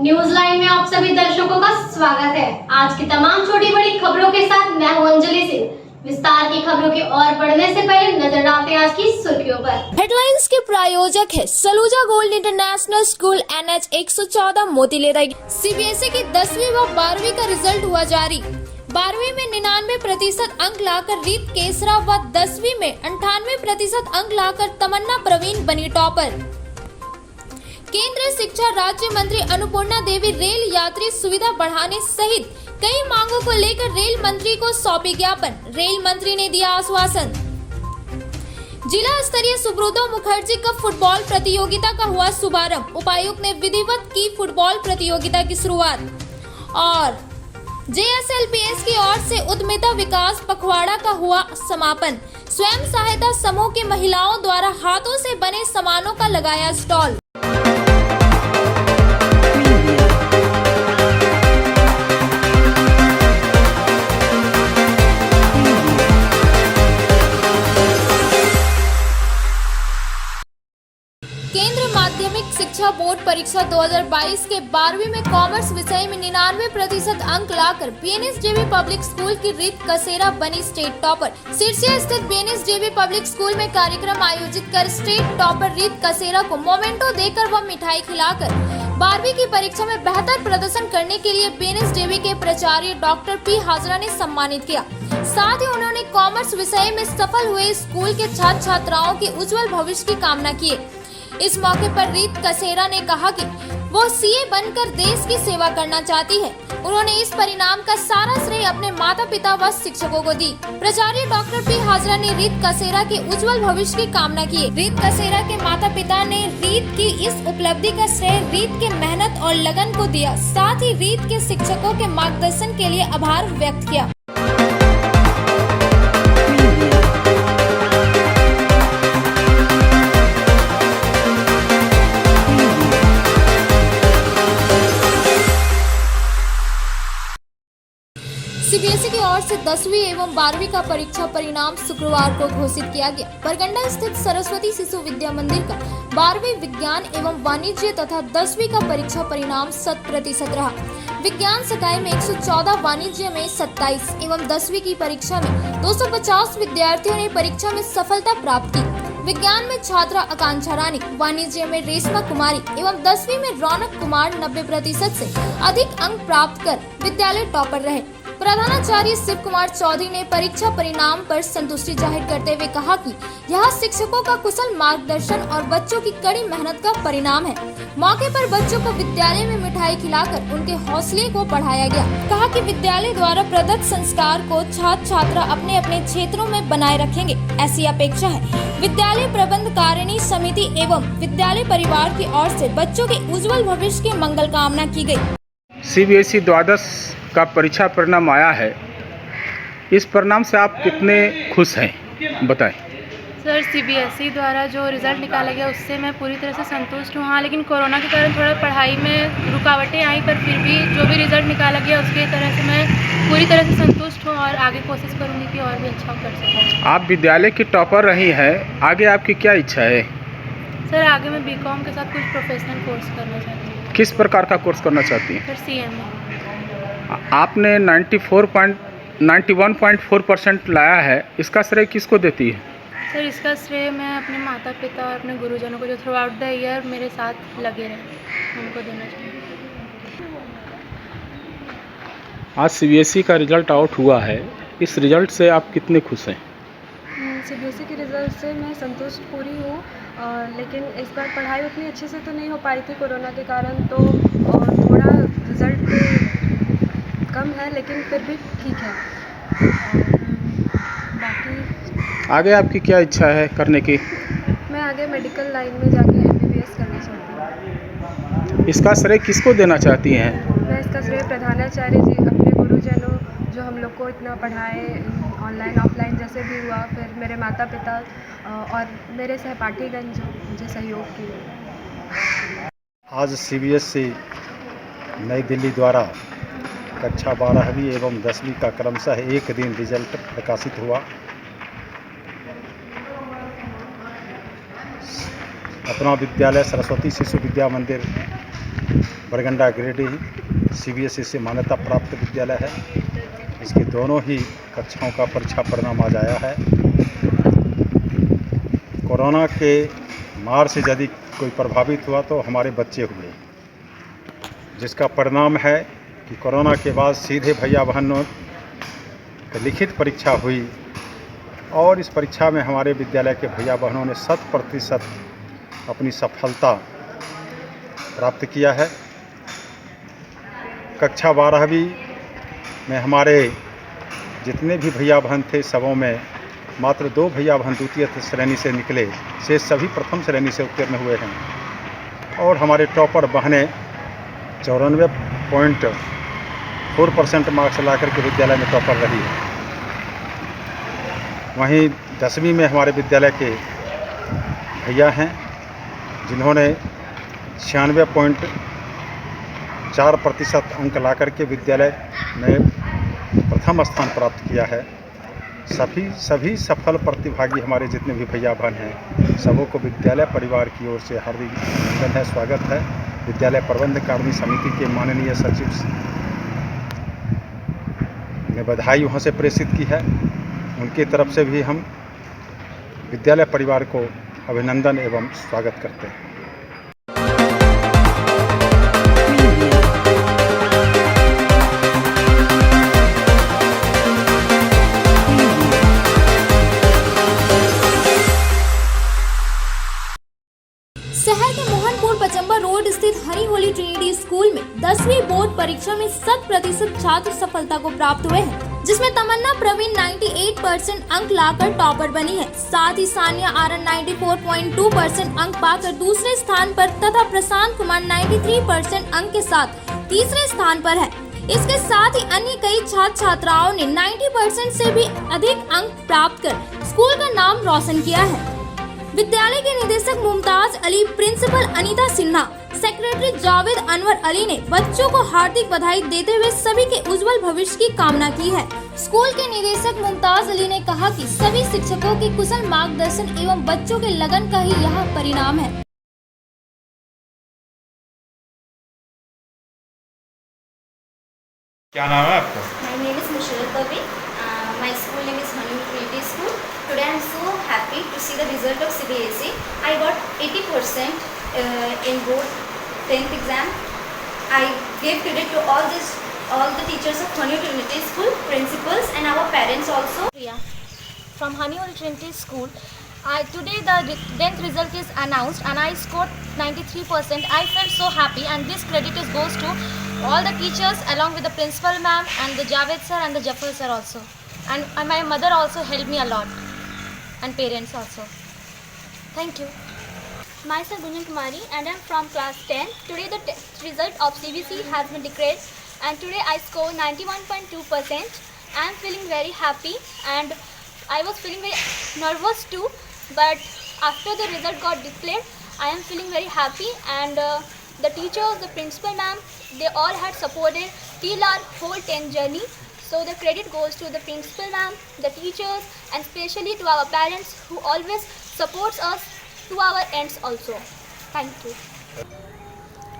News live में आप सभी दर्शकों का स्वागत है। आज की तमाम छोटी बड़ी खबरों के साथ मैं हूं अंजलि सिंह। विस्तार की खबरों की ओर बढ़ने से पहले नजर डालते हैं आज की सुर्खियों पर। हेडलाइंस के प्रायोजक है Saluja gold international school NH 114 मोतीलेरा। CBSE की 10वीं व 12वीं का रिजल्ट हुआ जारी। 12वीं में 99% अंक लाकर रीत केसरा व 10वीं में 98% अंक लाकर तमन्ना प्रवीण बनी टॉपर। केंद्रीय शिक्षा राज्य मंत्री अन्नपूर्णा देवी रेल यात्री सुविधा बढ़ाने सहित कई मांगों को लेकर रेल मंत्री को सौंपी ज्ञापन। रेल मंत्री ने दिया आश्वासन। जिला स्तरीय सुब्रतो मुखर्जी कप फुटबॉल प्रतियोगिता का हुआ शुभारंभ। उपायुक्त ने विधिवत की फुटबॉल प्रतियोगिता की शुरुआत। और JSLPS की ओर से उद्यमिता विकास पखवाड़ा का हुआ समापन। स्वयं सहायता समूह की महिलाओं द्वारा हाथों से बने सामानों का लगाया स्टॉल। केंद्र माध्यमिक शिक्षा बोर्ड परीक्षा 2022 के 12वीं में कॉमर्स विषय में 99% अंक लाकर BNSJB पब्लिक स्कूल की रीत कसेरा बनी स्टेट टॉपर। सिरसिया स्थित BNSJB पब्लिक स्कूल में कार्यक्रम आयोजित कर स्टेट टॉपर रीत कसेरा को मोमेंटो देकर व मिठाई खिलाकर 12वीं की परीक्षा में बेहतर प्रदर्शन करने के लिए BNSJB के प्राचार्य डॉक्टर P हाजरा ने सम्मानित किया। साथ ही उन्होंने कॉमर्स विषय में सफल हुए स्कूल के छात्र छात्राओं के उज्जवल भविष्य की कामना की। इस मौके पर रीत कसेरा ने कहा कि वो CA बनकर देश की सेवा करना चाहती है। उन्होंने इस परिणाम का सारा श्रेय अपने माता पिता व शिक्षकों को दी। प्राचार्य डॉक्टर P हाजरा ने रीत कसेरा के उज्जवल भविष्य की कामना की। रीत कसेरा के माता पिता ने रीत की इस उपलब्धि का श्रेय रीत के मेहनत और लगन को दिया। साथ ही रीत के शिक्षकों के मार्गदर्शन के लिए आभार व्यक्त किया। CBSE की ओर से 10वीं एवं 12वीं का परीक्षा परिणाम शुक्रवार को घोषित किया गया। बरगंडा स्थित सरस्वती शिशु विद्या मंदिर का 12वीं विज्ञान एवं वाणिज्य तथा 10वीं का परीक्षा परिणाम 100% रहा। विज्ञान सकाई में 114, वाणिज्य में 27 एवं 10वीं की परीक्षा में 250 विद्यार्थियों ने परीक्षा में सफलता प्राप्त की। विज्ञान में छात्रा आकांक्षा रानी, वाणिज्य में रेशमा कुमारी एवं 10वीं में रौनक कुमार 90% से अधिक अंक प्राप्त कर विद्यालय टॉपर रहे। प्रधानाचार्य शिव कुमार चौधरी ने परीक्षा परिणाम पर संतुष्टि जाहिर करते हुए कहा कि यह शिक्षकों का कुशल मार्गदर्शन और बच्चों की कड़ी मेहनत का परिणाम है। मौके पर बच्चों को विद्यालय में मिठाई खिलाकर उनके हौसले को बढ़ाया गया। कहा कि विद्यालय द्वारा प्रदत्त संस्कार को छात्र छात्रा अपने अपने क्षेत्रों में बनाए रखेंगे, ऐसी अपेक्षा है। विद्यालय प्रबंधकारिणी समिति एवं विद्यालय परिवार की ओर से बच्चों के उज्जवल भविष्य की मंगल कामना की गई। CBSE द्वादश का परीक्षा परिणाम आया है, इस परिणाम से आप कितने खुश हैं, बताएं। सर, CBSE द्वारा जो रिज़ल्ट निकाला गया उससे मैं पूरी तरह से संतुष्ट हूँ। हाँ, लेकिन कोरोना के कारण थोड़ा पढ़ाई में रुकावटें आई, पर फिर भी जो भी रिज़ल्ट निकाला गया उसके तरह से मैं पूरी तरह से संतुष्ट हूँ और आगे कोशिश करूँगी कि और भी अच्छा कर सकूँ। आप विद्यालय की टॉपर रही हैं, आगे आपकी क्या इच्छा है? सर, आगे मैं BCom के साथ कुछ प्रोफेशनल कोर्स करना चाहती हूँ। किस प्रकार का कोर्स करना चाहती हैं? Sir, CMA। आपने 91.4% लाया है, इसका श्रेय किसको देती है? सर, इसका श्रेय मैं अपने माता पिता और अपने गुरुजनों को जो थ्रू आउट द ईयर मेरे साथ लगे रहे उनको देना चाहिए। आज CBSE का रिजल्ट आउट हुआ है, इस रिजल्ट से आप कितने खुश हैं? CBSE के रिज़ल्ट से मैं संतुष्ट पूरी हूँ, लेकिन इस बार पढ़ाई उतनी अच्छे से तो नहीं हो पाई थी कोरोना के कारण, तो थोड़ा रिज़ल्ट कम है, लेकिन फिर भी ठीक है। बाकी आगे आपकी क्या इच्छा है करने की? मैं आगे मेडिकल लाइन में जाके MBBS करना चाहती हूँ। इसका श्रेय किसको देना चाहती हैं? मैं इसका श्रेय प्रधानाचार्य जी, अपने गुरुजनों जो हम लोग को इतना पढ़ाए, ऑनलाइन ऑफलाइन जैसे भी हुआ, फिर मेरे माता पिता और मेरे सहपाठीगण जो मुझे सहयोग किए। आज CBSE नई दिल्ली द्वारा कक्षा 12वीं एवं 10वीं का क्रमशः एक दिन रिजल्ट प्रकाशित हुआ। अपना विद्यालय सरस्वती शिशु विद्या मंदिर बरगंडा गिरिडीह CBSE से मान्यता प्राप्त विद्यालय है। इसके दोनों ही कक्षाओं का परीक्षा परिणाम आज आया है। कोरोना के मार से यदि कोई प्रभावित हुआ तो हमारे बच्चे हुए, जिसका परिणाम है कि कोरोना के बाद सीधे भैया बहनों की लिखित परीक्षा हुई और इस परीक्षा में हमारे विद्यालय के भैया बहनों ने 100% अपनी सफलता प्राप्त किया है। कक्षा 12वीं में हमारे जितने भी भैया बहन थे सबों में मात्र 2 भैया बहन द्वितीय श्रेणी से निकले, से सभी प्रथम श्रेणी से उत्तीर्ण हुए हैं और हमारे टॉपर बहनें 94.4% मार्क्स ला करके विद्यालय में टॉपर रही है। वहीं 10वीं में हमारे विद्यालय के भैया हैं जिन्होंने 96.4% अंक ला करके विद्यालय में प्रथम स्थान प्राप्त किया है। सभी सफल प्रतिभागी हमारे जितने भी भैया बहन हैं सबों को विद्यालय परिवार की ओर से हार्दिक अभिनंदन है, स्वागत है। विद्यालय प्रबंध कार्मिक समिति के माननीय सचिव ने बधाई वहाँ से प्रेषित की है। उनकी तरफ से भी हम विद्यालय परिवार को अभिनंदन एवं स्वागत करते हैं। शहर के मोहनपुर पचम्बा रोड स्थित हनी होली ट्रिनिटी स्कूल में 10वीं बोर्ड परीक्षा में 100% छात्र सफलता को प्राप्त हुए हैं, जिसमें तमन्ना प्रवीण 98% अंक लाकर टॉपर बनी है। साथ ही सानिया आरन 94.2% अंक पाकर दूसरे स्थान पर तथा प्रशांत कुमार 93% अंक के साथ तीसरे स्थान पर है। इसके साथ ही अन्य कई छात्र छात्राओं ने 90% से भी अधिक अंक प्राप्त कर स्कूल का नाम रोशन किया है। विद्यालय के निदेशक मुमताज अली, प्रिंसिपल अनीता सिन्हा, सेक्रेटरी जावेद अनवर अली ने बच्चों को हार्दिक बधाई देते हुए सभी के उज्जवल भविष्य की कामना की है। स्कूल के निदेशक मुमताज अली ने कहा कि सभी शिक्षकों के कुशल मार्गदर्शन एवं बच्चों के लगन का ही यह परिणाम है। क्या नाम है आपका? My name is Mushrat Babi. My school name is Hanu Trinity School. Today I am so happy to see the result of CBSE. I got 80% in board 10th exam. I gave credit to all the teachers of Hanu Trinity School, principals and our parents also. From Honey Hole Trinity School. Today the 10th result is announced and I scored 93%. I felt so happy and this credit goes to all the teachers along with the principal ma'am and the Javed sir and the Jafar sir also. And my mother also helped me a lot and parents also. Thank you. Myself Gunjan Kumari and I am from class 10. Today the result of CBSE has been declared and today I scored 91.2%. I am feeling very happy and I was feeling very nervous too, but after the result got declared I am feeling very happy and the teachers, the principal ma'am, they all had supported till our whole 10th journey. So the credit goes to the principal ma'am, the teachers and especially to our parents who always supports us to our ends also. Thank you.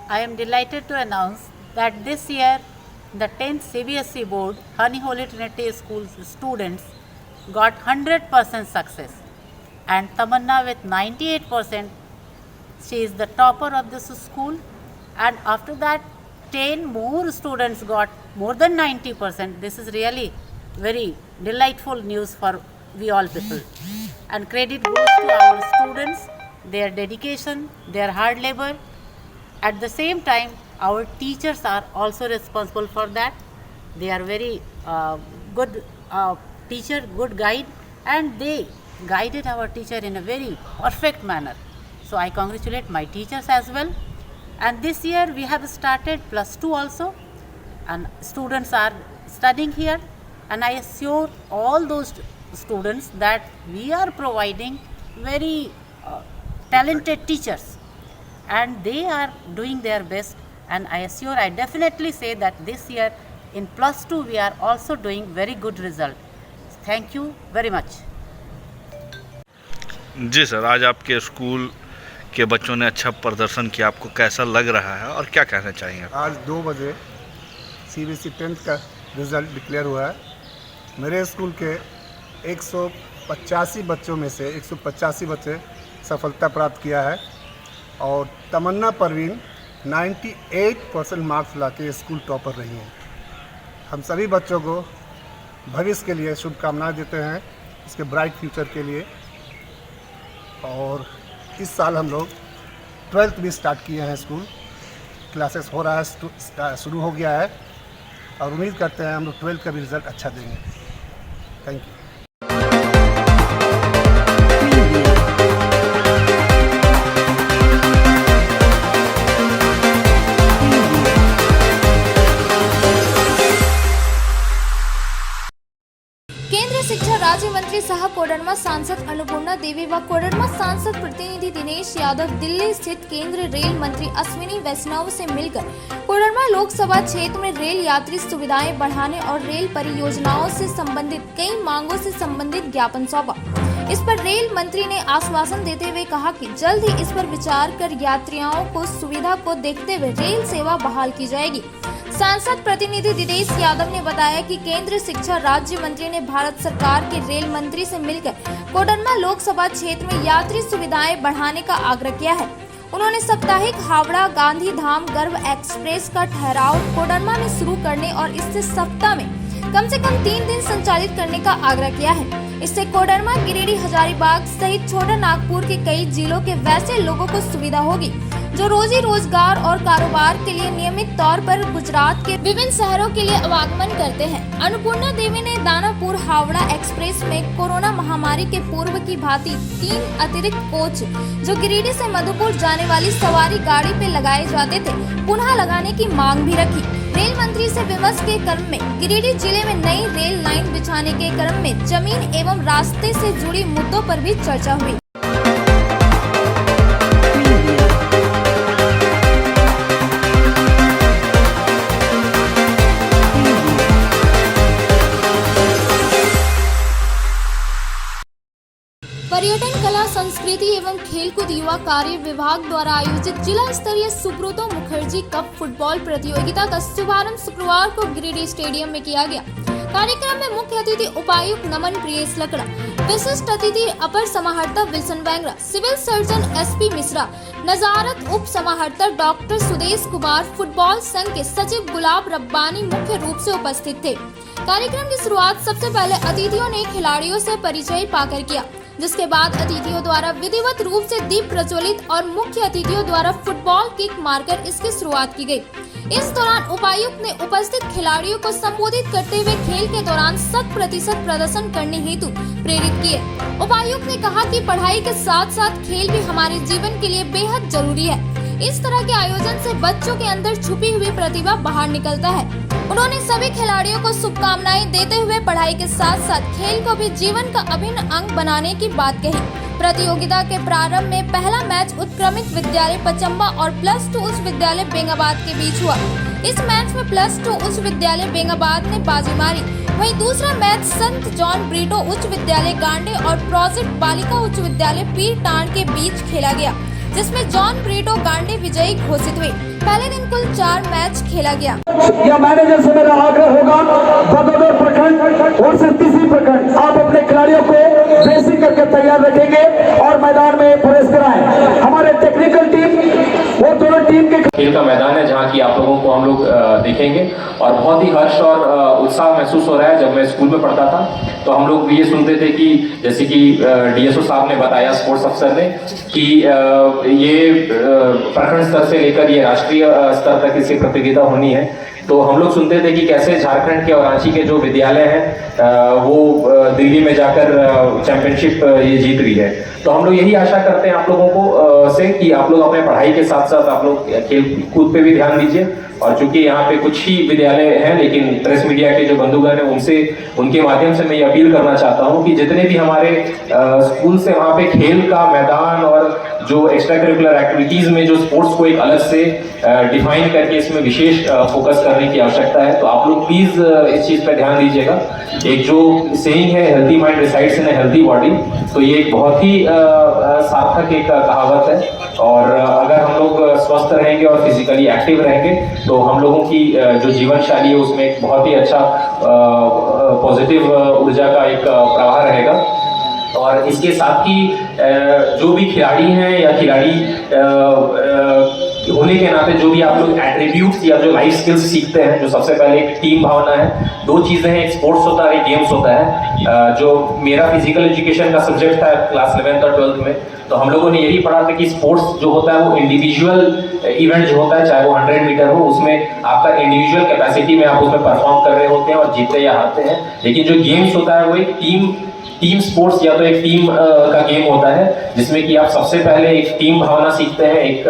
I am delighted to announce that this year the 10th CBSE board Honey Holy Trinity School students got 100% success and Tamanna with 98%. She is the topper of this school and after that 10 more students got more than 90%. This is really very delightful news for we all people. And credit goes to our students, their dedication, their hard labor. At the same time, our teachers are also responsible for that. They are very good teacher, good guide, and they guided our teacher in a very perfect manner. So I congratulate my teachers as well. And this year we have started +2 also, and students are studying here, and I assure all those students that we are providing very talented teachers and they are doing their best, and I definitely say that this year in +2 we are also doing very good result. Thank you very much. जी sir, आज आपके school के बच्चों ने अच्छा प्रदर्शन किया, आपको कैसा लग रहा है और क्या कहना चाहेंगे? आज 2 बजे CBSE 10th का रिज़ल्ट डिक्लेयर हुआ है। मेरे स्कूल के 185 बच्चों में से 185 बच्चे सफलता प्राप्त किया है और तमन्ना परवीन 98% मार्क्स लाके स्कूल टॉपर रही हैं। हम सभी बच्चों को भविष्य के लिए शुभकामनाएं देते हैं, इसके ब्राइट फ्यूचर के लिए। और इस साल हम लोग 12th भी स्टार्ट किए हैं, स्कूल क्लासेस हो रहा है, शुरू हो गया है और उम्मीद करते हैं हम लोग 12th का भी रिज़ल्ट अच्छा देंगे। Thank you. शिक्षा राज्य मंत्री सह कोडरमा सांसद अन्नपूर्णा देवी व कोडरमा सांसद प्रतिनिधि दिनेश यादव दिल्ली स्थित केंद्रीय रेल मंत्री अश्विनी वैष्णव से मिलकर कोडरमा लोकसभा क्षेत्र में रेल यात्री सुविधाएं बढ़ाने और रेल परियोजनाओं से संबंधित कई मांगों से संबंधित ज्ञापन सौंपा। इस पर रेल मंत्री ने आश्वासन देते हुए कहा कि जल्द ही इस पर विचार कर यात्रियों को सुविधा को देखते हुए रेल सेवा बहाल की जाएगी। सांसद प्रतिनिधि दिनेश यादव ने बताया कि केंद्रीय शिक्षा राज्य मंत्री ने भारत सरकार के रेल मंत्री से मिलकर कोडरमा लोकसभा क्षेत्र में यात्री सुविधाएं बढ़ाने का आग्रह किया है। उन्होंने साप्ताहिक हावड़ा गांधीधाम गर्भ एक्सप्रेस का ठहराव कोडरमा में शुरू करने और इससे सप्ताह में कम से कम 3 दिन संचालित करने का आग्रह किया है। इससे कोडरमा, गिरिडीह, हजारीबाग सहित छोटा नागपुर के कई जिलों के वैसे लोगों को सुविधा होगी जो रोजी रोजगार और कारोबार के लिए नियमित तौर पर गुजरात के विभिन्न शहरों के लिए आवागमन करते हैं। अन्नपूर्णा देवी ने दानापुर हावड़ा एक्सप्रेस में कोरोना महामारी के पूर्व की भांति 3 अतिरिक्त कोच जो गिरिडीह से मधुपुर जाने वाली सवारी गाड़ी पे लगाए जाते थे पुनः लगाने की मांग भी रखी। रेल मंत्री से विमर्श के क्रम में गिरिडीह जिले में नई रेल लाइन बिछाने के क्रम में जमीन एवं रास्ते से जुड़ी मुद्दों पर भी चर्चा हुई। पर्यटन, कला, संस्कृति एवं खेलकूद युवा कार्य विभाग द्वारा आयोजित जिला स्तरीय सुब्रतो मुखर्जी कप फुटबॉल प्रतियोगिता का शुभारंभ शुक्रवार को गिरिडीह स्टेडियम में किया गया। कार्यक्रम में मुख्य अतिथि उपायुक्त नमन प्रियेश लकड़ा, विशिष्ट अतिथि अपर समाहर्ता Wilson Bangra, civil surgeon SP Mishra, नजारत उप समाहर्ता डॉक्टर सुदेश कुमार, फुटबॉल संघ के सचिव गुलाब रब्बानी मुख्य रूप से उपस्थित थे। कार्यक्रम की शुरुआत सबसे पहले अतिथियों ने खिलाड़ियों से परिचय पाकर किया, जिसके बाद अतिथियों द्वारा विधिवत रूप से दीप प्रज्वलित और मुख्य अतिथियों द्वारा फुटबॉल किक मारकर इसकी शुरुआत की गई। इस दौरान उपायुक्त ने उपस्थित खिलाड़ियों को संबोधित करते हुए खेल के दौरान 100% प्रदर्शन करने हेतु प्रेरित किए। उपायुक्त ने कहा कि पढ़ाई के साथ साथ खेल भी हमारे जीवन के लिए बेहद जरूरी है। इस तरह के आयोजन से बच्चों के अंदर छुपी हुई प्रतिभा बाहर निकलता है। उन्होंने सभी खिलाड़ियों को शुभकामनाएं देते हुए पढ़ाई के साथ साथ खेल को भी जीवन का अभिन्न अंग बनाने की बात कही। प्रतियोगिता के प्रारंभ में पहला मैच उत्क्रमित विद्यालय पचम्बा और +2 उच्च विद्यालय बेंगाबाद के बीच हुआ। इस मैच में +2 उच्च विद्यालय बेंगाबाद ने बाजी मारी। वहीं दूसरा मैच संत जॉन ब्रिटो उच्च विद्यालय गांडे और प्रोजेक्ट बालिका उच्च विद्यालय पीरटांड के बीच खेला गया, जिसमें जॉन ब्रिटो गांडे विजयी घोषित हुए। पहले दिन कुल 4 मैच खेला गया। या मैनेजर से मेरा आग्रह होगा, बदोदर प्रखंड और 37 प्रखंड आप अपने खिलाड़ियों को ड्रेसिंग करके तैयार रखेंगे और मैदान में प्रवेश कराएं। हमारे टेक्निकल टीम वो दोनों टीम के खेल का मैदान है जहाँ की आप लोगों को हम लोग देखेंगे और बहुत ही हर्ष और उत्साह महसूस हो रहा है। जब मैं स्कूल में पढ़ता था तो हम लोग ये सुनते थे कि जैसे कि DSO साहब ने बताया, स्पोर्ट्स अफसर ने, कि ये प्रखंड स्तर से लेकर ये राष्ट्रीय स्तर तक इसकी प्रतियोगिता होनी है। तो हम लोग सुनते थे कि कैसे झारखंड के और रांची के जो विद्यालय हैं वो दिल्ली में जाकर चैंपियनशिप ये जीत रही है। तो हम लोग यही आशा करते हैं आप लोगों को से कि आप लोग अपने पढ़ाई के साथ साथ आप लोग खेल कूद पे भी ध्यान दीजिए। और चूंकि यहाँ पे कुछ ही विद्यालय हैं, लेकिन प्रेस मीडिया के जो बंधुगण हैं उनके माध्यम से मैं ये अपील करना चाहता हूँ कि जितने भी हमारे स्कूल से वहाँ पे खेल का मैदान और जो एक्स्ट्रा करिकुलर एक्टिविटीज़ में जो स्पोर्ट्स को एक अलग से डिफाइन करके इसमें विशेष फोकस करने की आवश्यकता है। तो आप लोग प्लीज़ इस चीज़ पर ध्यान दीजिएगा। एक जो सेइंग है healthy mind resides in a healthy body, तो ये एक बहुत ही सार्थक एक कहावत है। और अगर हम लोग स्वस्थ रहेंगे और फिजिकली एक्टिव रहेंगे तो हम लोगों की जो जीवन शैली है उसमें एक बहुत ही अच्छा पॉजिटिव ऊर्जा का एक प्रवाह रहेगा। और इसके साथ ही जो भी खिलाड़ी हैं या खिलाड़ी होने के नाते जो भी आप लोग एट्रीब्यूट्स या जो लाइफ स्किल्स सीखते हैं, जो सबसे पहले एक टीम भावना है। दो चीज़ें हैं, एक स्पोर्ट्स होता है, एक गेम्स होता है। जो मेरा फिजिकल एजुकेशन का सब्जेक्ट था क्लास 11th और 12th में, तो हम लोगों ने यही पढ़ा था कि स्पोर्ट्स जो होता है वो इंडिविजुअल इवेंट जो होता है, चाहे वो 100 मीटर हो, उसमें आपका इंडिविजुअल कैपेसिटी में आप उसमें परफॉर्म कर रहे होते हैं और जीतते या हारते हैं। लेकिन जो गेम्स होता है वो एक टीम स्पोर्ट्स या तो एक टीम का गेम होता है, जिसमें कि आप सबसे पहले एक टीम भावना सीखते हैं, एक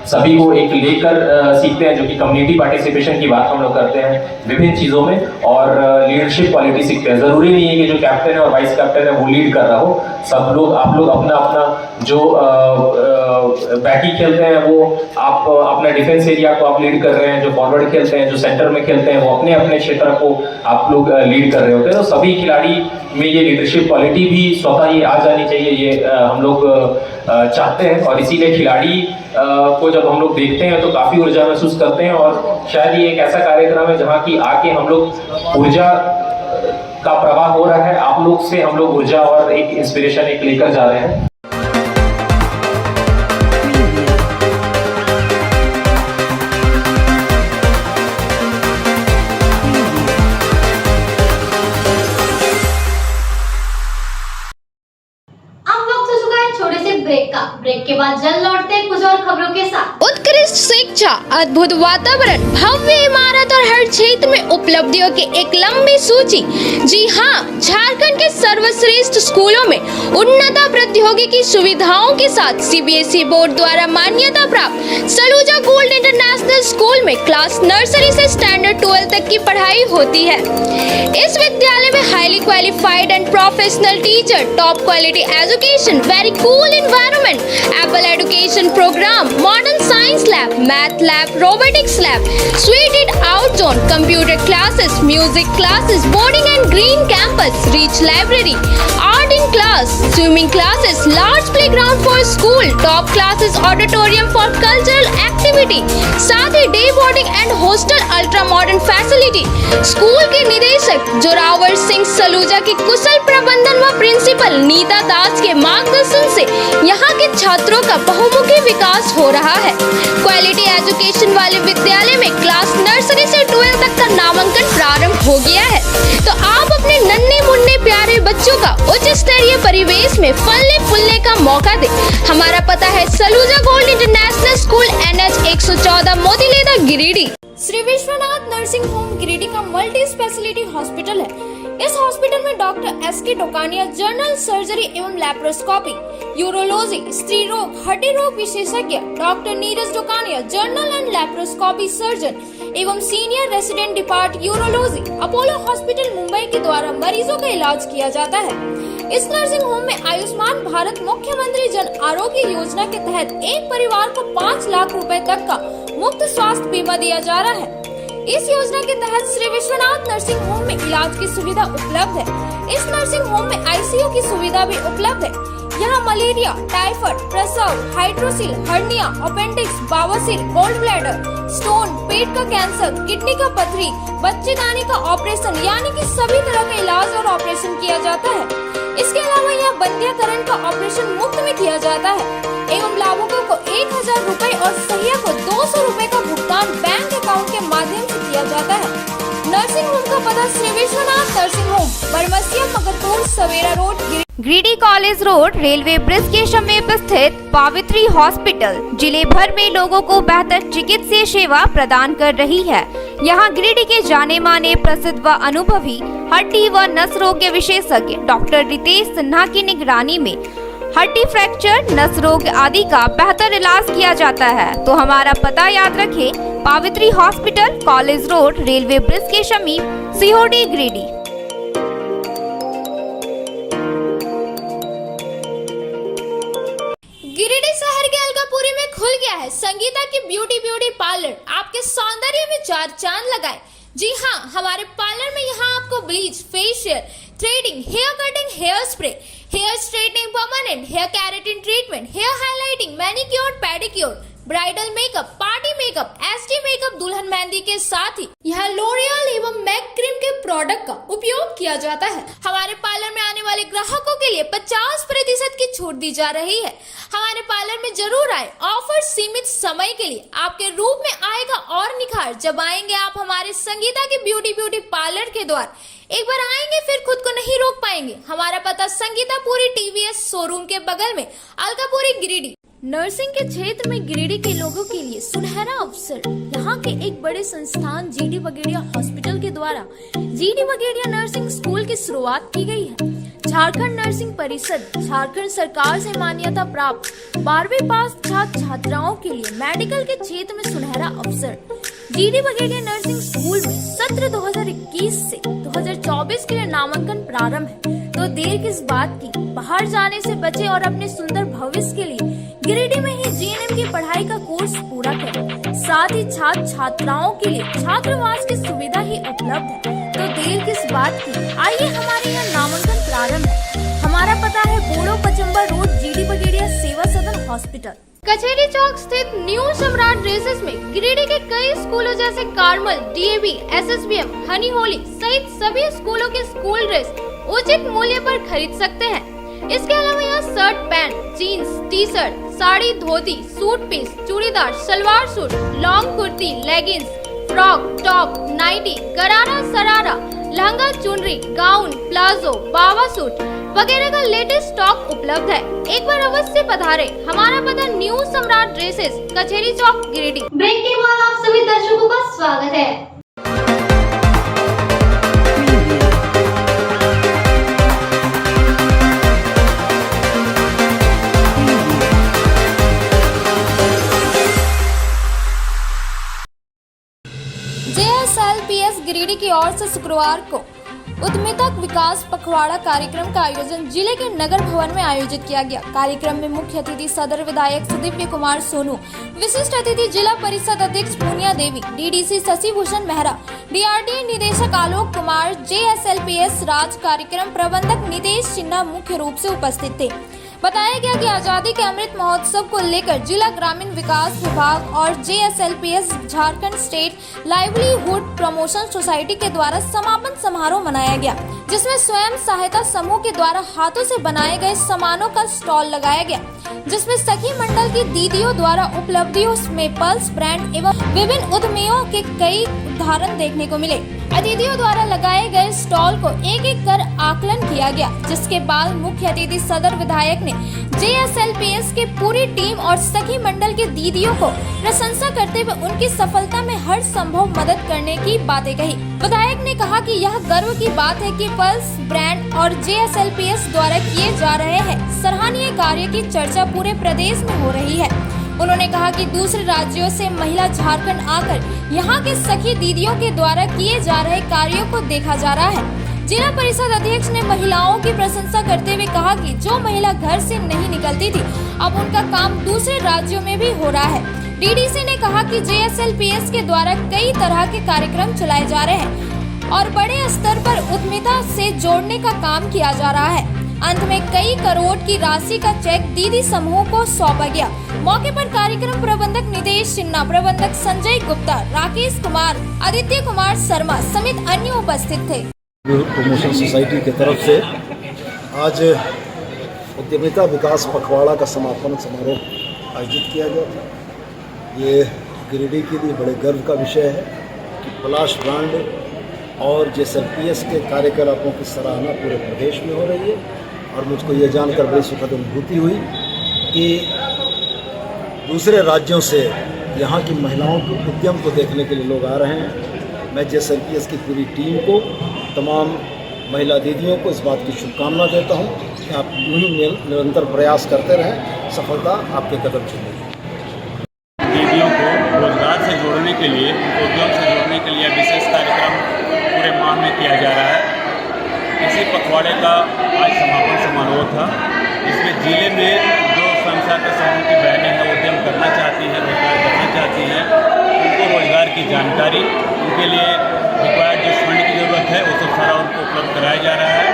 सभी को एक लेकर सीखते हैं, जो कि कम्युनिटी पार्टिसिपेशन की बात हम लोग करते हैं विभिन्न चीज़ों में, और लीडरशिप क्वालिटी सीखते हैं। ज़रूरी नहीं है कि जो कैप्टन है और वाइस कैप्टन है वो लीड कर रहा हो, सब लोग आप लोग अपना अपना जो बैकी खेलते हैं वो आप अपना डिफेंस एरिया को आप लीड कर रहे हैं, जो फॉरवर्ड खेलते हैं, जो सेंटर में खेलते हैं, वो अपने अपने क्षेत्र को आप लोग लीड कर रहे होते हैं। तो सभी खिलाड़ी में ये लीडरशिप क्वालिटी भी स्वतः ही आ जानी चाहिए, ये हम लोग चाहते हैं। और इसीलिए खिलाड़ी को जब हम लोग देखते हैं तो काफ़ी ऊर्जा महसूस करते हैं। और शायद ये एक ऐसा कार्यक्रम है जहाँ की आके हम लोग ऊर्जा का प्रवाह हो रहा है, आप लोग से हम लोग ऊर्जा और एक इंस्पिरेशन एक लेकर जा रहे हैं। ब्रेक के बाद जल्द लौटते हैं कुछ और खबरों के साथ। उत्कृष्ट शिक्षा, अद्भुत वातावरण, भव्य इमारत और हर क्षेत्र में उपलब्धियों की एक लंबी सूची। जी हाँ, झारखंड के सर्वश्रेष्ठ स्कूलों में उन्नत प्रौद्योगिकी सुविधाओं के साथ सीबीएसई बोर्ड द्वारा मान्यता प्राप्त सलूजा गोल्ड इंटरनेशनल स्कूल में क्लास नर्सरी से स्टैंडर्ड 12 तक की पढ़ाई होती है। इस विद्यालय में highly qualified and professional teacher, top quality education, very cool environment, Apple Education Program, Modern Science Lab, Math Lab, Robotics Lab, Suited Out Zone, Computer Classes, Music Classes, Boarding and Green Campus, Rich Library, Art in Class, Swimming Classes, Large Playground for School, Top Classes, Auditorium for Cultural Activity, साथ ही Day Boarding and Hostel Ultra Modern Facility। School के निदेशक जोरावर सिंह सलूजा के कुशल प्रबंधन व principal Nita दास के मार्गदर्शन से यहाँ के छात्रों का बहुमुखी विकास हो रहा है। क्वालिटी एजुकेशन वाले विद्यालय में क्लास नर्सरी से 12 तक का नामांकन प्रारंभ हो गया है। तो आप अपने नन्हे मुन्ने प्यारे बच्चों का उच्च स्तरीय परिवेश में फलने फूलने का मौका दें। हमारा पता है Saluja gold international school, NH 114, Motileda, Giridih. Shri Vishwanath nursing home Giridih का मल्टी स्पेशलिटी हॉस्पिटल है। इस हॉस्पिटल में doctor SK Tokania general surgery एवं लैप्रोस्कोपी, यूरोलॉजी, स्त्री रोग, हड्डी रोग विशेषज्ञ, doctor Neeraj Tokania general and laparoscopy surgeon एवं senior resident depart urology, Apollo hospital Mumbai के द्वारा मरीजों का इलाज किया जाता है। इस नर्सिंग होम में आयुष्मान भारत मुख्यमंत्री जन आरोग्य योजना के तहत एक परिवार को 5 लाख रुपए तक का मुफ्त स्वास्थ्य बीमा दिया जा रहा है। इस योजना के तहत श्री विश्वनाथ नर्सिंग होम में इलाज की सुविधा उपलब्ध है। इस नर्सिंग होम में ICU की सुविधा भी उपलब्ध है। यहाँ मलेरिया, टाइफाइड, प्रसव, हाइड्रोसिल, हर्निया, अपेंडिक्स, बवासीर, गोल्ड ब्लैडर, स्टोन, पेट का कैंसर, किडनी का पथरी, बच्चेदानी का ऑपरेशन यानी कि सभी तरह का इलाज और ऑपरेशन किया जाता है। इसके अलावा यहाँ बंध्याकरण का ऑपरेशन मुफ्त में किया जाता है एवं लाभुकों को 1000 रुपए और सहिया को 200 रुपए का भुगतान बैंक अकाउंट के माध्यम से किया जाता है। नर्सिंग होम का पता Shri Vishwanath nursing home, Baramasia, Magarpur, Savera road, Giridih college road, railway bridge के समीप स्थित पावित्री हॉस्पिटल जिले भर में लोगों को बेहतर चिकित्सीय सेवा प्रदान कर रही है। यहाँ गिरिडीह के जाने माने प्रसिद्ध व अनुभवी हड्डी व नस रोग के विशेषज्ञ डॉक्टर रितेश सिन्हा की निगरानी में हड्डी फ्रैक्चर, नस रोग आदि का बेहतर इलाज किया जाता है। तो हमारा पता याद रखें, Pavitri hospital, college road, railway bridge के समीप, सीहोडी, गिरिडीह। गिरिडीह से है संगीता की ब्यूटी पार्लर। आपके सौंदर्य में चार चांद लगाए। जी हाँ, हमारे पार्लर में यहाँ आपको bleach, facial, threading, hair cutting, hair spray, hair straightening, permanent hair keratin treatment, hair highlighting, manicure, pedicure, bridal makeup, party makeup, SD makeup, दुल्हन मेहंदी के साथ ही यहाँ लोरियल एवं मैक क्रीम के प्रोडक्ट का उपयोग किया जाता है। हमारे पार्लर में आने वाले ग्राहकों के लिए 50% की छूट दी जा रही है। हमारे पार्लर में जरूर आए। ऑफर सीमित समय के लिए आपके रूप में आएगा और निखार जब आएंगे आप हमारे संगीता के ब्यूटी पार्लर के द्वार। एक बार आएंगे फिर खुद को नहीं रोक पाएंगे। हमारा पता संगीतापुरी टीवीएस शोरूम के बगल में, अलकापुरी, गिरिडीह। नर्सिंग के क्षेत्र में गिरिडीह के लोगों के लिए सुनहरा अवसर। यहाँ के एक बड़े संस्थान GD बगेड़िया हॉस्पिटल के द्वारा GD बगेड़िया नर्सिंग स्कूल की शुरुआत की गई है। झारखंड नर्सिंग परिषद झारखंड सरकार से मान्यता प्राप्त 12वीं पास छात्र छात्राओं के लिए मेडिकल के क्षेत्र में सुनहरा अवसर। GD बगेड़िया नर्सिंग स्कूल में सत्र 2021 से 2024 के लिए नामांकन प्रारंभ है। तो देर किस बात की, बाहर जाने से बचे और अपने सुंदर भविष्य के लिए गिरिडीह में ही GNM की पढ़ाई का कोर्स पूरा करें। साथ ही छात्र छात्राओं के लिए छात्रावास की सुविधा ही उपलब्ध है। तो देर किस बात की, आइए हमारे यहाँ नामांकन प्रारंभ है। हमारा पता है बोड़ो पचम्बा रोड, GD बगेड़िया सेवा सदन हॉस्पिटल, कचहरी चौक स्थित न्यू सम्राट ड्रेसेस में गिरिडीह के कई स्कूलों जैसे Carmel, DAV, SSBM, Honey Holi सहित सभी स्कूलों के स्कूल ड्रेस उचित मूल्य पर खरीद सकते हैं। इसके अलावा यहाँ shirt, pant, jeans, T-shirt, sari, dhoti, suit piece, churidar, salwar suit, long kurti, leggings, frock, top, nightie, gharara, sharara, lehenga, चुनरी, गाउन, प्लाजो, बावा सूट वगैरह का लेटेस्ट स्टॉक उपलब्ध है। एक बार अवश्य पधारे। हमारा पता न्यू सम्राट ड्रेसेस, कचहरी चौक, गिरिडीह। ब्रेक के बाद आप सभी दर्शकों का स्वागत है। JSLPS गिरिडीह की ओर से शुक्रवार को उद्यमिता विकास पखवाड़ा कार्यक्रम का आयोजन जिले के नगर भवन में आयोजित किया गया। कार्यक्रम में मुख्य अतिथि सदर विधायक सुदीव्य कुमार सोनू, विशिष्ट अतिथि जिला परिषद अध्यक्ष पूनिया देवी, DDC शशि भूषण मेहरा, DRDA निदेशक आलोक कुमार, JSLPS राज्य कार्यक्रम प्रबंधक नितेश सिन्हा मुख्य रूप से उपस्थित थे। बताया गया कि आजादी के अमृत महोत्सव को लेकर जिला ग्रामीण विकास विभाग और JSLPS Jharkhand state livelihood promotion society के द्वारा समापन समारोह मनाया गया, जिसमें स्वयं सहायता समूह के द्वारा हाथों से बनाए गए सामानों का स्टॉल लगाया गया, जिसमें सखी मंडल की दीदियों द्वारा उपलब्धियों में पल्स ब्रांड एवं विभिन्न उद्यमियों के कई उदाहरण देखने को मिले। अतिथियों द्वारा लगाए गए स्टॉल को एक एक कर आकलन किया गया, जिसके बाद मुख्य अतिथि सदर विधायक ने JSLPS की पूरी टीम और सखी मंडल की दीदियों को प्रशंसा करते हुए उनकी सफलता में हर संभव मदद करने की बातें कही। विधायक ने कहा कि यह गर्व की बात है कि पल्स ब्रांड और JSLPS द्वारा किए जा रहे हैं सराहनीय कार्य की चर्चा पूरे प्रदेश में हो रही है। उन्होंने कहा कि दूसरे राज्यों से महिला झारखंड आकर यहाँ के सखी दीदियों के द्वारा किए जा रहे कार्यों को देखा जा रहा है। जिला परिषद अध्यक्ष ने महिलाओं की प्रशंसा करते हुए कहा कि जो महिला घर से नहीं निकलती थी, अब उनका काम दूसरे राज्यों में भी हो रहा है। DDC ने कहा कि JSLPS के द्वारा कई तरह के कार्यक्रम चलाए जा रहे हैं और बड़े स्तर पर उद्यमिता से जोड़ने का काम किया जा रहा है। अंत में कई करोड़ की राशि का चेक दीदी समूह को सौंपा गया। मौके पर कार्यक्रम प्रबंधक नितेश सिन्हा, प्रबंधक संजय गुप्ता, राकेश कुमार, आदित्य कुमार शर्मा समेत अन्य उपस्थित थे। प्रमोशन सोसाइटी की तरफ से आज उद्यमिता विकास पखवाड़ा का समापन समारोह आयोजित किया गया था। ये गिरिडीह के लिए बड़े गर्व का विषय है कि पलाश ब्रांड और JSLPS के कार्यकलापों की सराहना पूरे प्रदेश में हो रही है और मुझको ये जानकर बड़ी सुखद अनुभूति हुई कि दूसरे राज्यों से यहाँ की महिलाओं के उद्यम को देखने के लिए लोग आ रहे हैं। मैं JSLPS की पूरी टीम को, तमाम महिला दीदियों को इस बात की शुभकामना देता हूँ कि आप यूँ ही निरंतर प्रयास करते रहें, सफलता आपके कदम चलेगी। दीदियों को रोजगार से जोड़ने के लिए, उद्यम से जोड़ने के लिए विशेष कार्यक्रम पूरे माह में किया जा रहा है। इसी पखवाड़े का आज समापन समारोह था। इसमें जिले में जो स्वयं सहायता समूह की बहनें हैं उद्यम करना चाहती हैं, आती हैं उनको रोज़गार की जानकारी, उनके लिए रिक्वायर्ड जो फंड की ज़रूरत है वो सब सारा उनको उपलब्ध कराया जा रहा है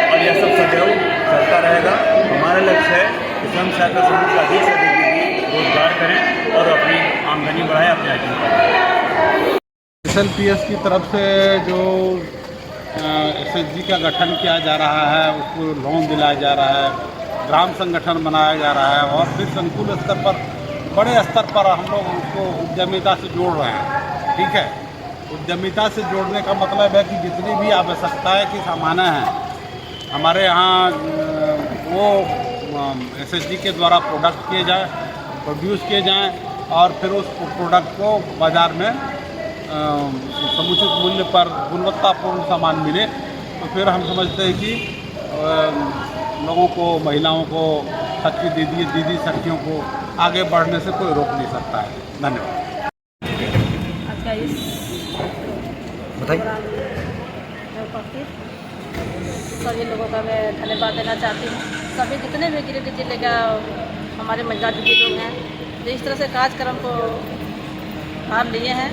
और यह सब सदैव चलता रहेगा। हमारा लक्ष्य है कि स्वयं सहायता समूह का अधिक से अधिक दीदी रोज़गार करें और अपनी आमदनी बढ़ाएं, अपने आजीविका बढ़ाएं। SLPS की तरफ से जो SHG का गठन किया जा रहा है, उसको लोन दिलाया जा रहा है, ग्राम संगठन बनाया जा रहा है और फिर संकुल स्तर पर, बड़े स्तर पर हम लोग उसको उद्यमिता से जोड़ रहे हैं। ठीक है, उद्यमिता से जोड़ने का मतलब है कि जितनी भी आवश्यकताएं की सामानें हैं हमारे यहाँ वो SHG के द्वारा प्रोड्यूस किए जाएँ और फिर उस प्रोडक्ट को बाज़ार में समुचित मूल्य पर गुणवत्तापूर्ण सामान मिले, तो फिर हम समझते हैं कि लोगों को, महिलाओं को, सच्ची दीदी सखियों को आगे बढ़ने से कोई रोक नहीं सकता है। धन्यवाद। सभी लोगों का मैं धन्यवाद देना चाहती हूँ। सभी जितने भी गिरिडीह जिले का हमारे महिला दीदी लोग हैं जो इस तरह से कार्यक्रम को भाग लिए हैं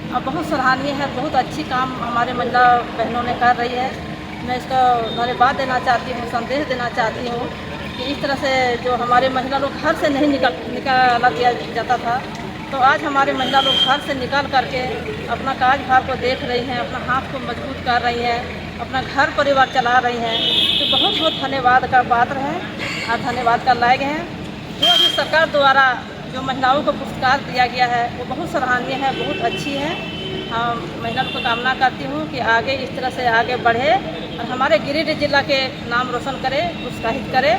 और बहुत सराहनीय है, बहुत अच्छी काम हमारे महिला बहनों ने कर रही है। मैं इसका धन्यवाद देना चाहती हूँ, संदेश देना चाहती हूँ कि इस तरह से जो हमारे महिला लोग घर से नहीं निकाला दिया जाता था, तो आज हमारे महिला लोग घर से निकल करके अपना कार्यभार को देख रही हैं, अपना हाथ को मजबूत कर रही हैं, अपना घर परिवार चला रही हैं। तो बहुत बहुत धन्यवाद का पात्र है और धन्यवाद का लायक हैं। जो अभी सरकार द्वारा जो महिलाओं को पुरस्कार दिया गया है वो बहुत सराहनीय है, बहुत अच्छी है। हम महिलाओं को कामना करती हूँ कि आगे इस तरह से आगे बढ़े और हमारे गिरिडीह जिला के नाम रोशन करे, प्रोत्साहित करे।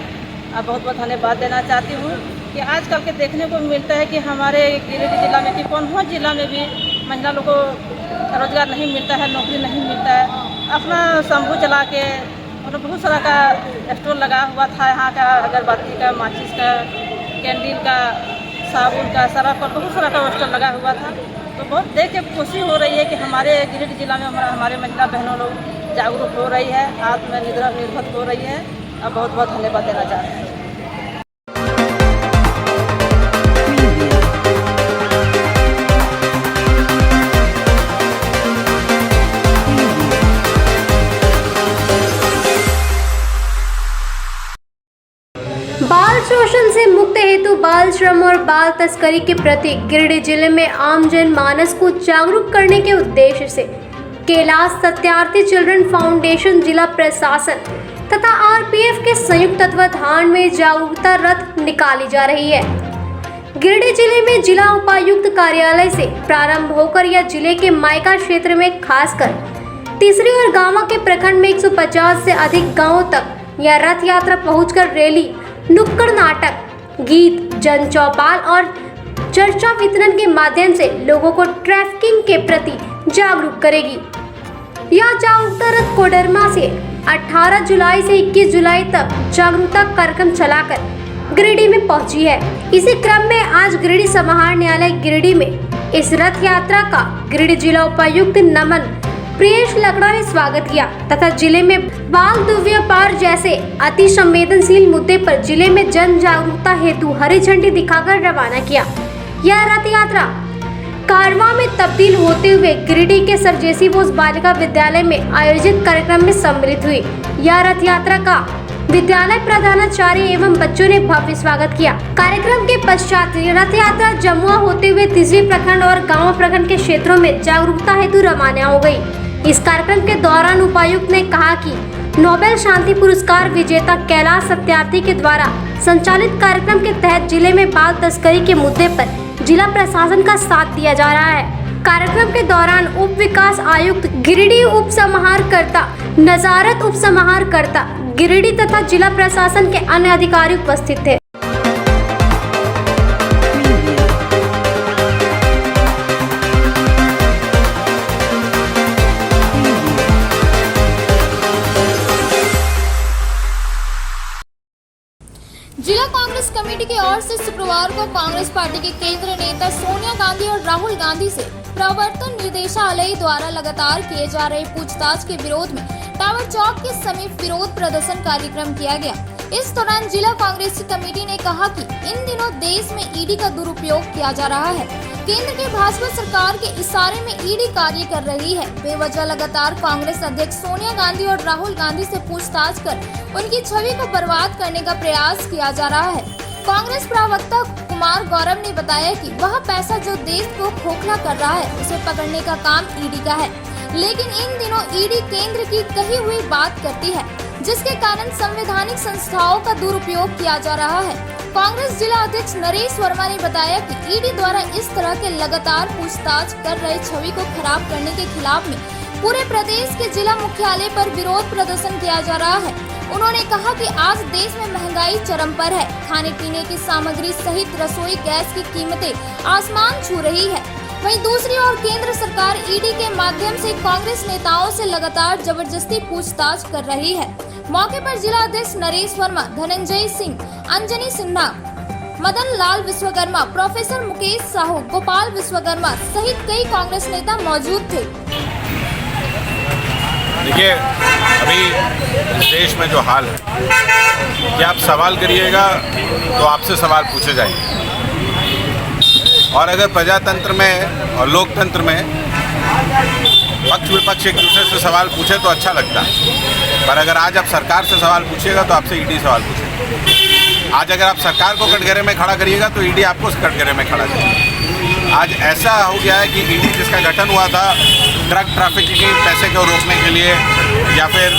और बहुत बहुत धन्यवाद देना चाहती हूँ कि आजकल के देखने को मिलता है कि हमारे गिरिडीह जिला में कि कौन जिला में भी महिला लोगों को रोज़गार नहीं मिलता है, नौकरी नहीं मिलता है। अपना शंभू चला के मतलब बहुत सारा का स्टोर लगा हुआ था, यहाँ का अगरबत्ती का, माचिस का, कैंडल का, साबुन का, सरफ का, बहुत सारा का स्टोर लगा हुआ था। तो बहुत देख के खुशी हो रही है कि हमारे गिरिडीह जिला में हमारे महिला बहनों लोग जागरूक हो रही है, आत्मनिर्भर हो रही है। और बहुत बहुत धन्यवाद देना चाहते हैं। बाल शोषण से मुक्त हेतु बाल श्रम और बाल तस्करी के प्रति गिरिडीह जिले में आम जन मानस को जागरूक करने के उद्देश्य से कैलाश सत्यार्थी चिल्ड्रन फाउंडेशन, जिला प्रशासन तथा RPF के संयुक्त तत्वाधान में जागरूकता रथ निकाली जा रही है। गिरिडीह जिले में जिला उपायुक्त कार्यालय से प्रारंभ होकर यह जिले के मायका क्षेत्र में खासकर तीसरी और गांव के प्रखंड में 150 से अधिक गांवों तक यह रथ यात्रा पहुंचकर रैली, नुक्कड़ नाटक, गीत, जन चौपाल और चर्चा वितरण के माध्यम से लोगों को ट्रैफिकिंग के प्रति जागरूक करेगी। यह जागरूकता रथ कोडरमा से 18 जुलाई से 21 जुलाई तक जागरूकता कार्यक्रम चलाकर गिरिडीह में पहुंची है। इसी क्रम में आज गिरिडीह समाहर न्यायालय गिरिडीह में इस रथ यात्रा का गिरिडीह जिला उपायुक्त नमन प्रियेश लकड़ा ने स्वागत किया तथा जिले में बाल दुर्व्यापार जैसे अति संवेदनशील मुद्दे पर जिले में जन जागरूकता हेतु हरी झंडी दिखाकर रवाना किया। यह रथ यात्रा कारवां में तब्दील होते हुए गिरिडीह के सर जेसी बोस बालिका विद्यालय में आयोजित कार्यक्रम में सम्मिलित हुई। यह रथ यात्रा का विद्यालय प्रधानाचार्य एवं बच्चों ने भव्य स्वागत किया। कार्यक्रम के पश्चात रथ यात्रा जमुआ होते हुए तीसरी प्रखंड और गांव प्रखंड के क्षेत्रों में जागरूकता हेतु रवाना हो गई। इस कार्यक्रम के दौरान उपायुक्त ने कहा कि नोबेल शांति पुरस्कार विजेता कैलाश सत्यार्थी के द्वारा संचालित कार्यक्रम के तहत जिले में बाल तस्करी के मुद्दे पर जिला प्रशासन का साथ दिया जा रहा है। कार्यक्रम के दौरान उप विकास आयुक्त गिरिडीह, उप समाहरकर्ता नजारत, उप समाहरकर्ता गिरिडीह तथा जिला प्रशासन के अन्य अधिकारी उपस्थित थे। जिला कांग्रेस कमेटी की ओर से शुक्रवार को कांग्रेस पार्टी के केंद्रीय नेता सोनिया गांधी और राहुल गांधी से प्रवर्तन निदेशालय द्वारा लगातार किए जा रहे पूछताछ के विरोध में टावर चौक के समीप विरोध प्रदर्शन कार्यक्रम किया गया। इस दौरान जिला कांग्रेस कमेटी ने कहा कि इन दिनों देश में ईडी का दुरुपयोग किया जा रहा है। केंद्र के भाजपा सरकार के इशारे में ईडी कार्य कर रही है। बेवजह लगातार कांग्रेस अध्यक्ष सोनिया गांधी और राहुल गांधी से पूछताछ कर उनकी छवि को बर्बाद करने का प्रयास किया जा रहा है। कांग्रेस प्रवक्ता कुमार गौरव ने बताया कि वह पैसा जो देश को खोखला कर रहा है उसे पकड़ने का काम ईडी का है, लेकिन इन दिनों ईडी केंद्र की कही हुई बात करती है, जिसके कारण संवैधानिक संस्थाओं का दुरुपयोग किया जा रहा है। कांग्रेस जिला अध्यक्ष नरेश वर्मा ने बताया कि ईडी द्वारा इस तरह के लगातार पूछताछ कर रहे छवि को खराब करने के खिलाफ में पूरे प्रदेश के जिला मुख्यालय पर विरोध प्रदर्शन किया जा रहा है। उन्होंने कहा कि आज देश में महंगाई चरम पर है। खाने पीने की सामग्री सहित रसोई गैस की कीमतें आसमान छू रही है। वहीं दूसरी ओर केंद्र सरकार ईडी के माध्यम से कांग्रेस नेताओं से लगातार जबरदस्ती पूछताछ कर रही है। मौके पर जिला अध्यक्ष नरेश वर्मा, धनंजय सिंह, अंजनी सिन्हा, मदन लाल विश्वकर्मा, प्रोफेसर मुकेश साहू, गोपाल विश्वकर्मा सहित कई कांग्रेस नेता मौजूद थे। देखिए, अभी इस देश में जो हाल है कि आप सवाल करिएगा तो आपसे सवाल पूछे जाएंगे, और अगर प्रजातंत्र में और लोकतंत्र में पक्ष विपक्ष एक दूसरे से सवाल पूछे तो अच्छा लगता है, पर अगर आज आप सरकार से सवाल पूछिएगा तो आपसे ईडी सवाल पूछेगा। आज अगर आप सरकार को कटघरे में खड़ा करिएगा तो ईडी आपको कटघरे में खड़ा करेगा। आज ऐसा हो गया है कि ईडी जिसका गठन हुआ था ड्रग ट्रैफिकिंग पैसे को रोकने के लिए, या फिर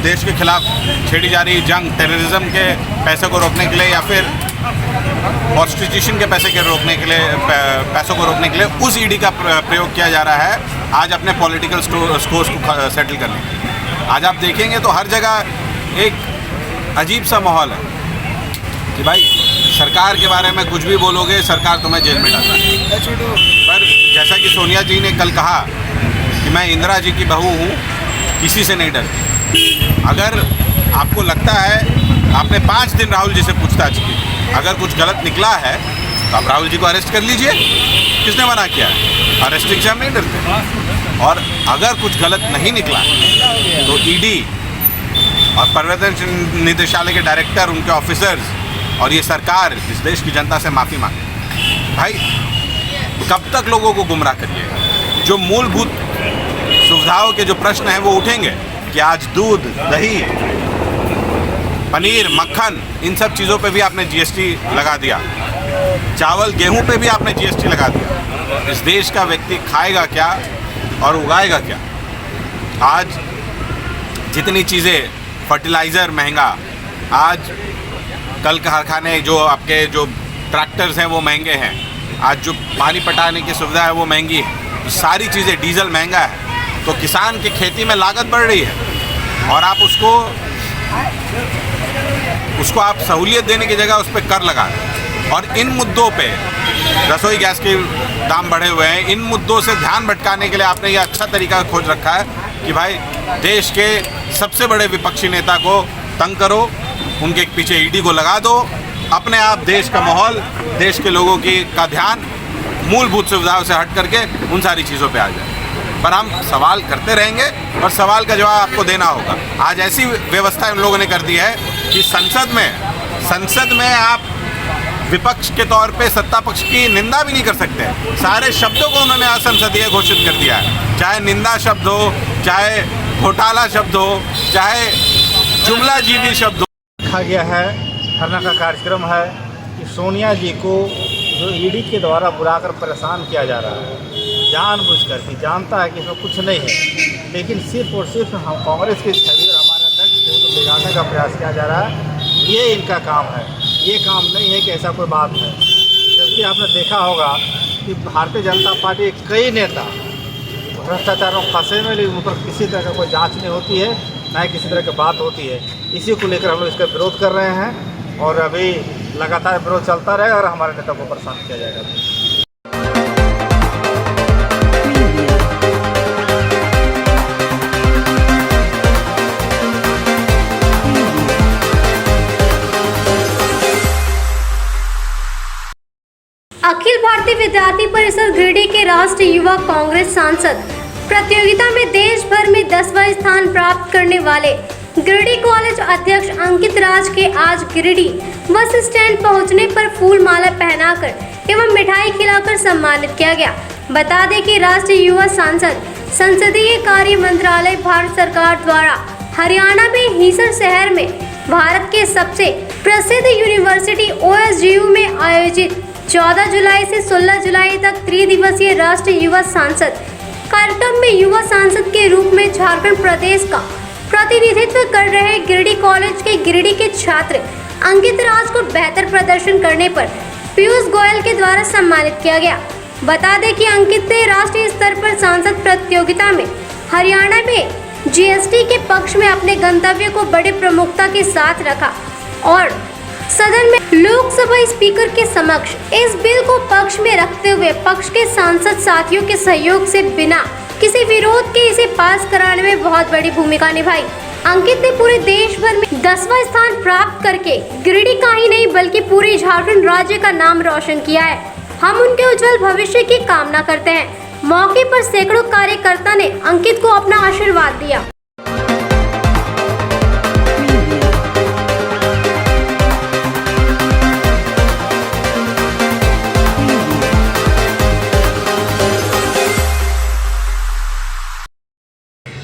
देश के खिलाफ छेड़ी जा रही जंग टेररिज्म के पैसे को रोकने के लिए, या फिर प्रोस्टिट्यूशन के पैसे के रोकने के लिए, पैसों को रोकने के लिए उस ईडी का प्रयोग किया जा रहा है आज अपने पॉलिटिकल स्कोर्स को सेटल करने के लिए। आज आप देखेंगे तो हर जगह एक अजीब सा माहौल है कि भाई सरकार के बारे में कुछ भी बोलोगे सरकार तुम्हें जेल में डालता है। पर जैसा कि सोनिया जी ने कल कहा कि मैं इंदिरा जी की बहू हूँ, किसी से नहीं डरती। अगर आपको लगता है, आपने 5 दिन राहुल जी से पूछताछ की, अगर कुछ गलत निकला है तो आप राहुल जी को अरेस्ट कर लीजिए, किसने मना किया है? अरेस्टिंग से हम नहीं डरते। और अगर कुछ गलत नहीं निकला तो ईडी और प्रवर्तन निदेशालय के डायरेक्टर, उनके ऑफिसर्स और ये सरकार इस देश की जनता से माफ़ी मांगे। भाई कब तक लोगों को गुमराह करिएगा? जो मूलभूत सुविधाओं के जो प्रश्न हैं वो उठेंगे कि आज दूध, दही, पनीर, मक्खन, इन सब चीज़ों पे भी आपने जीएसटी लगा दिया। चावल, गेहूं पे भी आपने जीएसटी लगा दिया। इस देश का व्यक्ति खाएगा क्या और उगाएगा क्या? आज जितनी चीज़ें, फर्टिलाइज़र महंगा, आज कल कारखाने जो आपके जो ट्रैक्टर्स हैं वो महंगे हैं, आज जो पानी पटाने की सुविधा है वो महंगी है, सारी चीज़ें, डीजल महंगा है, तो किसान की खेती में लागत बढ़ रही है और आप उसको आप सहूलियत देने की जगह उस पर कर लगा रहे। और इन मुद्दों पे, रसोई गैस के दाम बढ़े हुए हैं, इन मुद्दों से ध्यान भटकाने के लिए आपने ये अच्छा तरीका खोज रखा है कि भाई देश के सबसे बड़े विपक्षी नेता को तंग करो, उनके पीछे ईडी को लगा दो, अपने आप देश का माहौल, देश के लोगों का ध्यान मूलभूत सुविधाओं से हट करके उन सारी चीज़ों पे आ जाए। पर हम सवाल करते रहेंगे और सवाल का जवाब आपको देना होगा। आज ऐसी व्यवस्था इन लोगों ने कर दी है कि संसद में आप विपक्ष के तौर पे सत्ता पक्ष की निंदा भी नहीं कर सकते। सारे शब्दों को उन्होंने असंसदीय घोषित कर दिया है, चाहे निंदा शब्द हो, चाहे घोटाला शब्द हो, चाहे जुमलाजीवी शब्द हो। रखा गया है, धरना का कार्यक्रम है कि सोनिया जी को जो ईडी के द्वारा बुलाकर परेशान किया जा रहा है, जानबूझकर, कि जानता है कि इसमें कुछ नहीं है, लेकिन सिर्फ और सिर्फ हम कांग्रेस की छवि और हमारे अध्यक्ष को बिगाड़ने का प्रयास किया जा रहा है। ये इनका काम है, ये काम नहीं है कि ऐसा कोई बात है। जबकि आपने देखा होगा कि भारतीय जनता पार्टी के कई नेता भ्रष्टाचारों फंसे में, लेकिन उन पर किसी तरह का कोई जाँच नहीं होती है, ना ही किसी तरह की बात होती है। इसी को लेकर हम लोग इसका विरोध कर रहे हैं और अभी लगातार विरोध चलता रहेगा और हमारे नेता को परेशान किया जाएगा। अखिल भारतीय विद्यार्थी परिषद गिरिडीह के राष्ट्रीय युवा कांग्रेस सांसद प्रतियोगिता में देश भर में 10वां स्थान प्राप्त करने वाले गिरिडीह कॉलेज अध्यक्ष अंकित राज के आज गिरिडीह बस स्टैंड पहुंचने पर फूल माला पहनाकर एवं मिठाई खिलाकर सम्मानित किया गया। बता दें कि राष्ट्रीय युवा सांसद संसदीय कार्य मंत्रालय भारत सरकार द्वारा हरियाणा में हिसार शहर में भारत के सबसे प्रसिद्ध यूनिवर्सिटी OSGU में आयोजित 14 जुलाई से 16 जुलाई तक त्रिदिवसीय राष्ट्रीय युवा सांसद कार्यक्रम में युवा सांसद के रूप में झारखंड प्रदेश का प्रतिनिधित्व कर रहे गिरिडीह कॉलेज के गिरिडीह के छात्र अंकित राज को बेहतर प्रदर्शन करने पर पीयूष गोयल के द्वारा सम्मानित किया गया। बता दें कि अंकित ने राष्ट्रीय स्तर पर सांसद प्रतियोगिता में हरियाणा में GST के पक्ष में अपने गंतव्य को बड़े प्रमुखता के साथ रखा और सदन में लोकसभा स्पीकर के समक्ष इस बिल को पक्ष में रखते हुए पक्ष के सांसद साथियों के सहयोग से बिना किसी विरोध के इसे पास कराने में बहुत बड़ी भूमिका निभाई। अंकित ने पूरे देश भर में 10वां स्थान प्राप्त करके गिरिडीह का ही नहीं बल्कि पूरे झारखंड राज्य का नाम रोशन किया है। हम उनके उज्जवल भविष्य की कामना करते हैं। मौके पर सैकड़ों कार्यकर्ता ने अंकित को अपना आशीर्वाद दिया।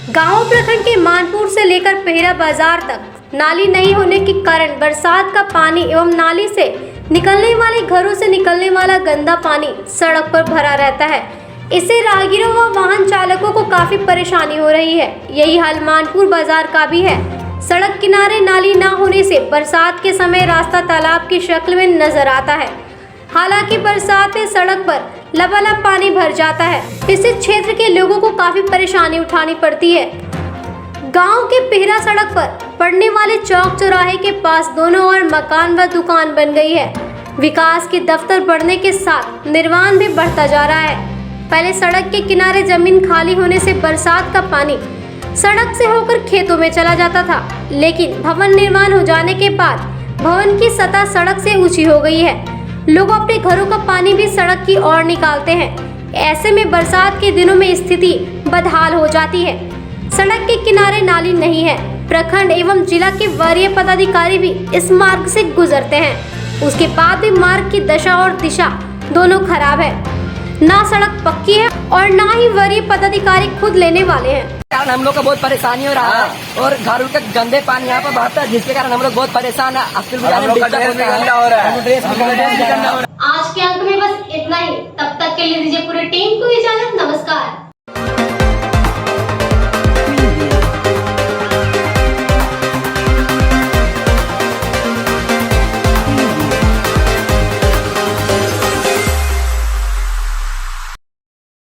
गांव प्रखंड के मानपुर से लेकर पेहरा बाजार तक नाली नहीं होने के कारण बरसात का पानी एवं नाली से निकलने वाले घरों से निकलने वाला गंदा पानी सड़क पर भरा रहता है। इससे राहगीरों व वाहन चालकों को काफी परेशानी हो रही है। यही हाल मानपुर बाजार का भी है। सड़क किनारे नाली न होने से बरसात के समय रास्ता तालाब की शक्ल में नजर आता है। हालांकि बरसात में सड़क पर लबालब पानी भर जाता है। इससे क्षेत्र के लोगों को काफी परेशानी उठानी पड़ती है। गांव के पेहरा सड़क पर पड़ने वाले चौक चौराहे के पास दोनों ओर मकान व दुकान बन गई है। विकास के दफ्तर बढ़ने के साथ निर्माण भी बढ़ता जा रहा है। पहले सड़क के किनारे जमीन खाली होने से बरसात का पानी सड़क से होकर खेतों में चला जाता था, लेकिन भवन निर्माण हो जाने के बाद भवन की सतह सड़क से ऊंची हो गई है। लोग अपने घरों का पानी भी सड़क की ओर निकालते हैं। ऐसे में बरसात के दिनों में स्थिति बदहाल हो जाती है। सड़क के किनारे नाली नहीं है। प्रखंड एवं जिला के वरीय पदाधिकारी भी इस मार्ग से गुजरते हैं। उसके बाद भी मार्ग की दशा और दिशा दोनों खराब है। ना सड़क पक्की है और ना ही वरीय पदाधिकारी खुद लेने वाले हैं। कारण हम लोग को बहुत परेशानी हो रहा है और घरों के गंदे पानी यहाँ पर बहता है, जिसके कारण हम लोग बहुत परेशान है। आज के अंक में बस इतना ही। तब तक के लिए दीजिए पूरी टीम को इजाजत। नमस्कार।